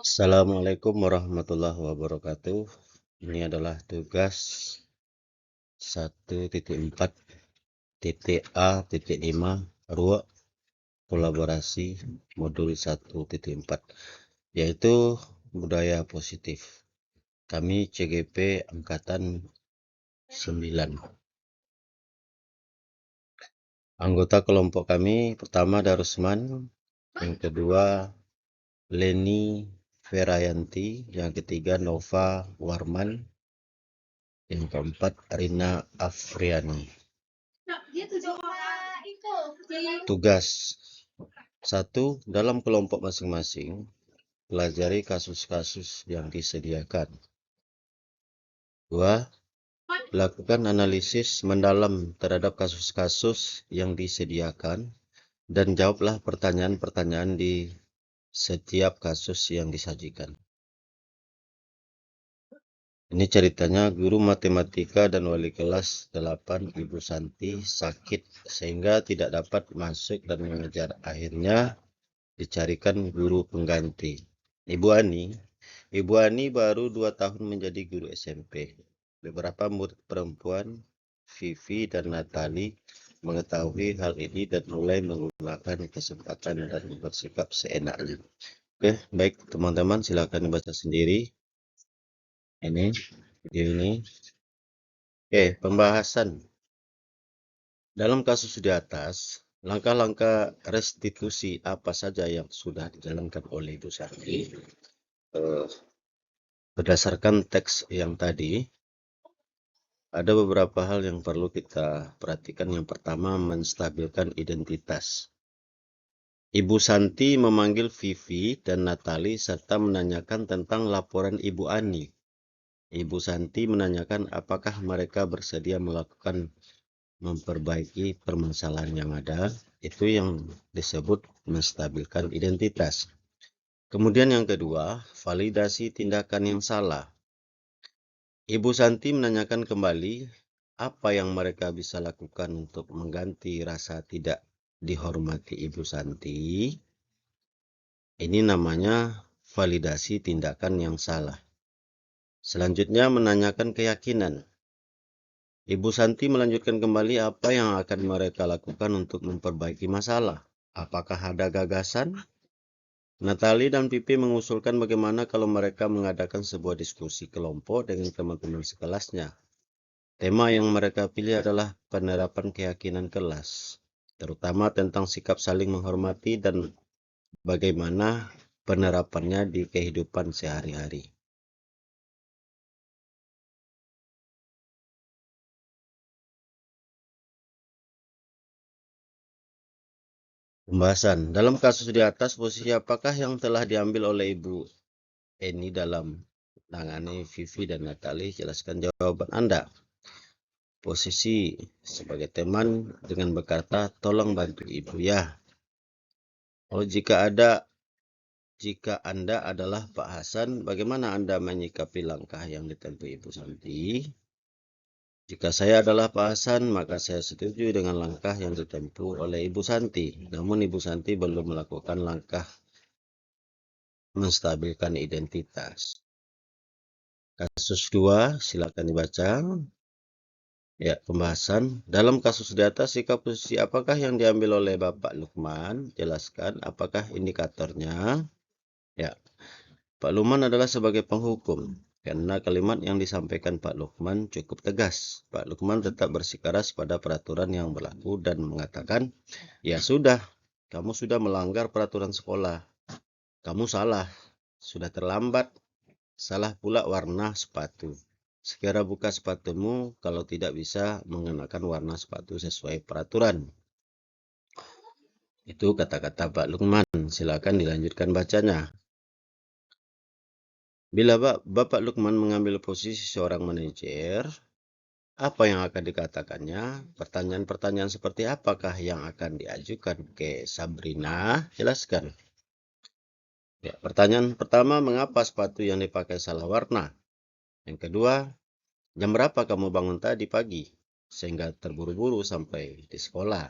Assalamualaikum warahmatullahi wabarakatuh. Ini adalah tugas 1.4.A.5 RUA kolaborasi modul 1.4 yaitu budaya positif. Kami CGP angkatan 9. Anggota kelompok kami pertama Darusman, yang kedua Leni Ferayanti, yang ketiga Nova Warman, yang keempat Rina Afriani. Tugas 1. Dalam kelompok masing-masing, pelajari kasus-kasus yang disediakan. 2. Lakukan analisis mendalam terhadap kasus-kasus yang disediakan dan jawablah pertanyaan-pertanyaan di setiap kasus yang disajikan. Ini ceritanya guru matematika dan wali kelas 8 Ibu Santi sakit sehingga tidak dapat masuk dan mengajar. Akhirnya dicarikan guru pengganti. Ibu Ani baru 2 tahun menjadi guru SMP. Beberapa murid perempuan, Vivi dan Natali, mengetahui hal ini dan mulai menggunakan kesempatan dan bersikap seenaknya. Oke, baik teman-teman, silakan dibaca sendiri. Ini video ini. Oke, pembahasan. Dalam kasus di atas, langkah-langkah restitusi apa saja yang sudah dijalankan oleh Ibu Santi berdasarkan teks yang tadi, ada beberapa hal yang perlu kita perhatikan. Yang pertama, menstabilkan identitas. Ibu Santi memanggil Vivi dan Natali serta menanyakan tentang laporan Ibu Ani. Ibu Santi menanyakan apakah mereka bersedia melakukan memperbaiki permasalahan yang ada. Itu yang disebut menstabilkan identitas. Kemudian yang kedua, validasi tindakan yang salah. Ibu Santi menanyakan kembali apa yang mereka bisa lakukan untuk mengganti rasa tidak dihormati Ibu Santi. Ini namanya validasi tindakan yang salah. Selanjutnya menanyakan keyakinan. Ibu Santi melanjutkan kembali apa yang akan mereka lakukan untuk memperbaiki masalah. Apakah ada gagasan? Natali dan Pipi mengusulkan bagaimana kalau mereka mengadakan sebuah diskusi kelompok dengan teman-teman sekelasnya. Tema yang mereka pilih adalah penerapan keyakinan kelas, terutama tentang sikap saling menghormati dan bagaimana penerapannya di kehidupan sehari-hari. Pembahasan. Dalam kasus di atas, posisi apakah yang telah diambil oleh Ibu Eni dalam menangani Vivi dan Natali? Jelaskan jawaban Anda. Posisi sebagai teman dengan berkata, tolong bantu Ibu ya. Oh, jika Anda adalah Pak Hasan, bagaimana Anda menyikapi langkah yang ditempuh Ibu Santi? Jika saya adalah Pak Hasan, maka saya setuju dengan langkah yang ditempuh oleh Ibu Santi. Namun Ibu Santi belum melakukan langkah menstabilkan identitas. Kasus 2, silakan dibaca. Ya, pembahasan. Dalam kasus di atas, sikap posisi apakah yang diambil oleh Bapak Lukman? Jelaskan apakah indikatornya. Ya, Pak Lukman adalah sebagai penghukum. Karena kalimat yang disampaikan Pak Lukman cukup tegas. Pak Lukman tetap bersikeras pada peraturan yang berlaku dan mengatakan, ya sudah, kamu sudah melanggar peraturan sekolah. Kamu salah, sudah terlambat. Salah pula warna sepatu. Segera buka sepatumu kalau tidak bisa mengenakan warna sepatu sesuai peraturan. Itu kata-kata Pak Lukman. Silakan dilanjutkan bacanya. Bila Bapak Lukman mengambil posisi seorang manajer, apa yang akan dikatakannya? Pertanyaan-pertanyaan seperti apakah yang akan diajukan ke Sabrina? Jelaskan. Ya, pertanyaan pertama, mengapa sepatu yang dipakai salah warna? Yang kedua, jam berapa kamu bangun tadi pagi sehingga terburu-buru sampai di sekolah?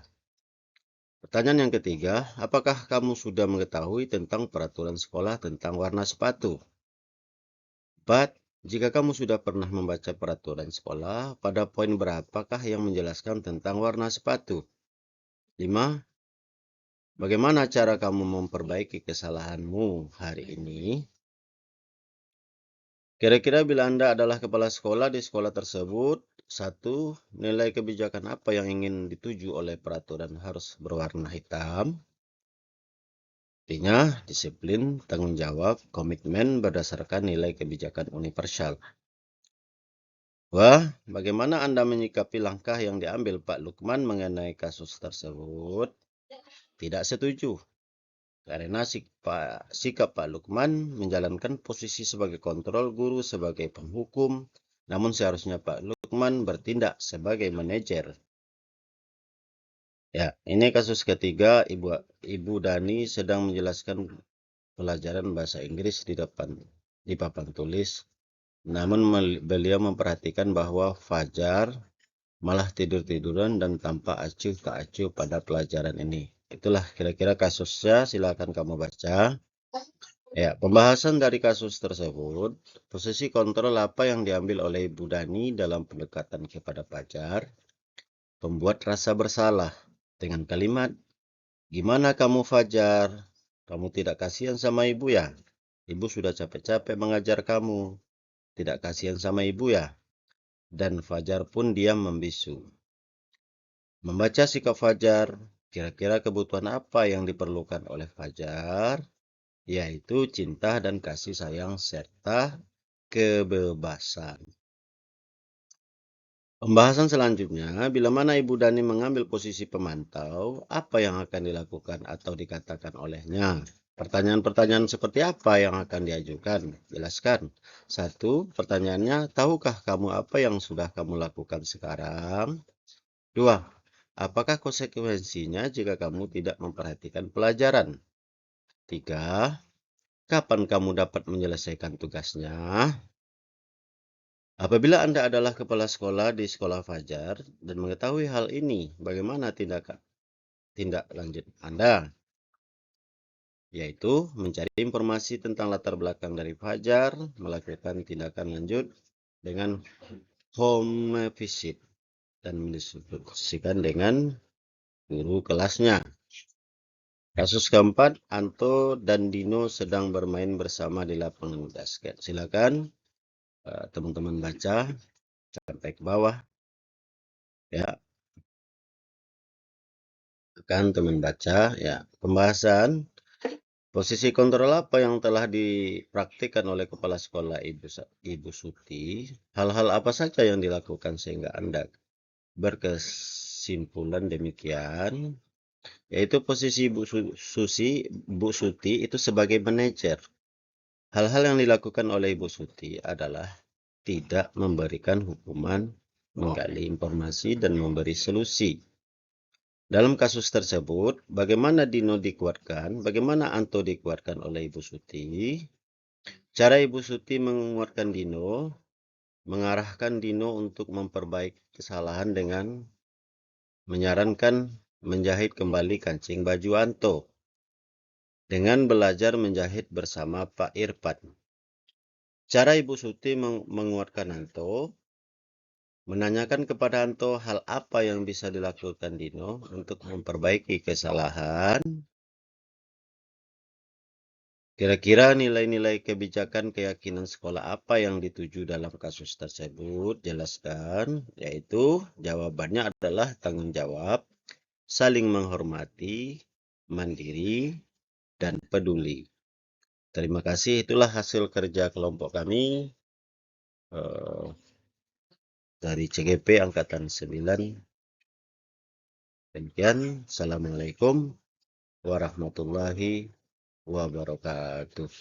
Pertanyaan yang ketiga, apakah kamu sudah mengetahui tentang peraturan sekolah tentang warna sepatu? 4. Jika kamu sudah pernah membaca peraturan sekolah, pada poin berapakah yang menjelaskan tentang warna sepatu? 5. Bagaimana cara kamu memperbaiki kesalahanmu hari ini? Kira-kira bila Anda adalah kepala sekolah di sekolah tersebut, 1. Nilai kebijakan apa yang ingin dituju oleh peraturan harus berwarna hitam? Artinya, disiplin, tanggung jawab, komitmen berdasarkan nilai kebijakan universal. Wah, bagaimana Anda menyikapi langkah yang diambil Pak Lukman mengenai kasus tersebut? Tidak setuju, karena sikap Pak Lukman menjalankan posisi sebagai kontrol, guru sebagai penghukum, namun seharusnya Pak Lukman bertindak sebagai manajer. Ya, ini kasus ketiga, Ibu Dani sedang menjelaskan pelajaran bahasa Inggris di papan tulis. Namun beliau memperhatikan bahwa Fajar malah tidur-tiduran dan tampak acuh tak acuh pada pelajaran ini. Itulah kira-kira kasusnya, silakan kamu baca. Ya, pembahasan dari kasus tersebut, posisi kontrol apa yang diambil oleh Ibu Dani dalam pendekatan kepada Fajar, pembuat rasa bersalah dengan kalimat, "Gimana kamu Fajar? Kamu tidak kasihan sama ibu ya? Ibu sudah capek-capek mengajar kamu. Tidak kasihan sama ibu ya?" Dan Fajar pun diam membisu. Membaca sikap Fajar, kira-kira kebutuhan apa yang diperlukan oleh Fajar, yaitu cinta dan kasih sayang serta kebebasan. Pembahasan selanjutnya, bila mana Ibu Dani mengambil posisi pemantau, apa yang akan dilakukan atau dikatakan olehnya? Pertanyaan-pertanyaan seperti apa yang akan diajukan? Jelaskan. 1. Pertanyaannya, tahukah kamu apa yang sudah kamu lakukan sekarang? 2. Apakah konsekuensinya jika kamu tidak memperhatikan pelajaran? 3. Kapan kamu dapat menyelesaikan tugasnya? Apabila Anda adalah kepala sekolah di sekolah Fajar dan mengetahui hal ini, bagaimana tindak lanjut Anda? Yaitu mencari informasi tentang latar belakang dari Fajar, melakukan tindakan lanjut dengan home visit, dan mendiskusikan dengan guru kelasnya. Kasus keempat, Anto dan Dino sedang bermain bersama di lapangan basket. Silakan teman-teman baca sampai ke bawah. Ya, akan teman baca. Ya, pembahasan posisi kontrol apa yang telah dipraktikkan oleh kepala sekolah Ibu Suti. Hal-hal apa saja yang dilakukan sehingga Anda berkesimpulan demikian? Yaitu posisi Bu Suti itu sebagai manajer. Hal-hal yang dilakukan oleh Ibu Suti adalah tidak memberikan hukuman, menggali informasi, dan memberi solusi. Dalam kasus tersebut, bagaimana Dino dikuatkan, bagaimana Anto dikuatkan oleh Ibu Suti. Cara Ibu Suti menguatkan Dino, mengarahkan Dino untuk memperbaiki kesalahan dengan menyarankan menjahit kembali kancing baju Anto dengan belajar menjahit bersama Pak Irfan. Cara Ibu Suti menguatkan Anto, menanyakan kepada Anto hal apa yang bisa dilakukan Dino untuk memperbaiki kesalahan. Kira-kira nilai-nilai kebijakan keyakinan sekolah apa yang dituju dalam kasus tersebut? Jelaskan, yaitu jawabannya adalah tanggung jawab, saling menghormati, mandiri, dan peduli. Terima kasih, itulah hasil kerja kelompok kami dari CGP Angkatan 9. Demikian, Assalamualaikum warahmatullahi wabarakatuh.